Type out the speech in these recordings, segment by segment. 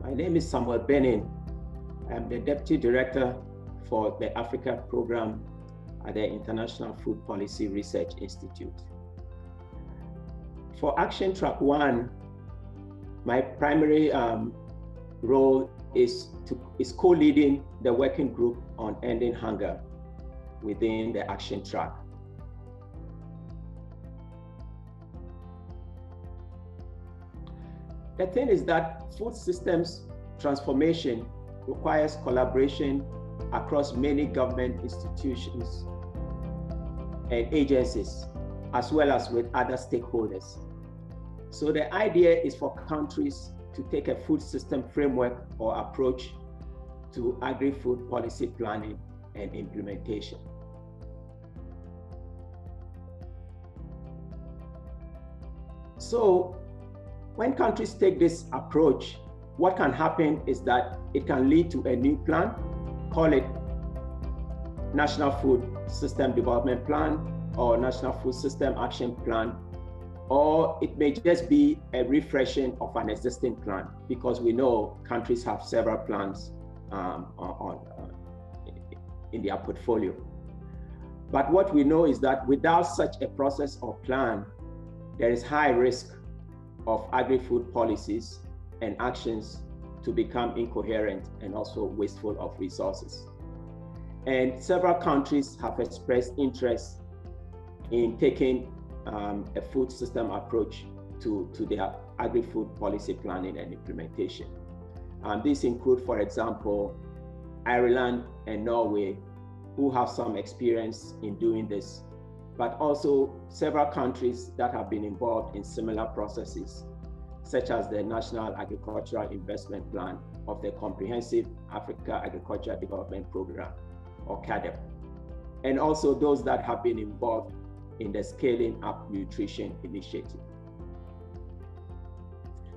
My name is Samuel Benin. I'm the Deputy Director for the Africa Program at the International Food Policy Research Institute. For Action Track 1, my primary role is co-leading the working group on ending hunger within the Action Track. The thing is that food systems transformation requires collaboration across many government institutions and agencies, as well as with other stakeholders. So the idea is for countries to take a food system framework or approach to agri-food policy planning and implementation. So when countries take this approach, what can happen is that it can lead to a new plan, call it National Food System Development Plan or National Food System Action Plan, or it may just be a refreshing of an existing plan, because we know countries have several plans in their portfolio. But what we know is that without such a process or plan, there is high risk of agri-food policies and actions to become incoherent and also wasteful of resources. And several countries have expressed interest in taking a food system approach to their agri-food policy planning and implementation. These include, for example, Ireland and Norway, who have some experience in doing this, but also several countries that have been involved in similar processes, such as the National Agricultural Investment Plan of the Comprehensive Africa Agricultural Development Program, or CAADP, and also those that have been involved in the Scaling Up Nutrition Initiative.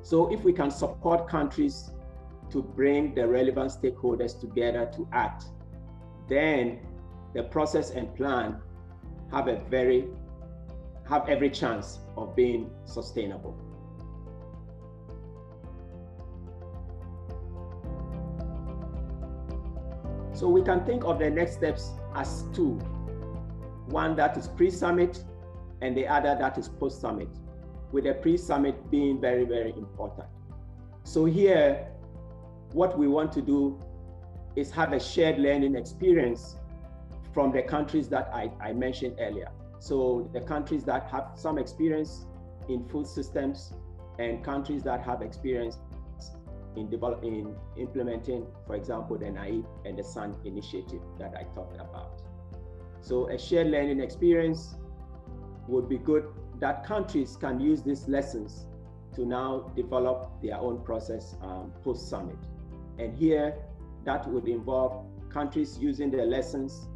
So if we can support countries to bring the relevant stakeholders together to act, then the process and plan have every chance of being sustainable. So we can think of the next steps as two. One that is pre-summit and the other that is post-summit, with the pre-summit being very, very important. So here, what we want to do is have a shared learning experience from the countries that I mentioned earlier. So the countries that have some experience in food systems and countries that have experience in implementing, for example, the NAIP and the SUN initiative that I talked about. So a shared learning experience would be good, that countries can use these lessons to now develop their own process post-summit. And here, that would involve countries using the lessons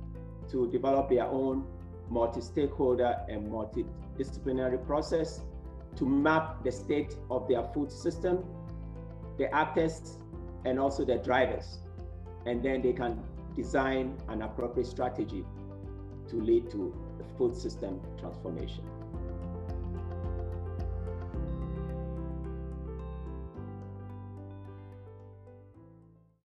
to develop their own multi-stakeholder and multidisciplinary process to map the state of their food system, the actors, and also the drivers. And then they can design an appropriate strategy to lead to the food system transformation.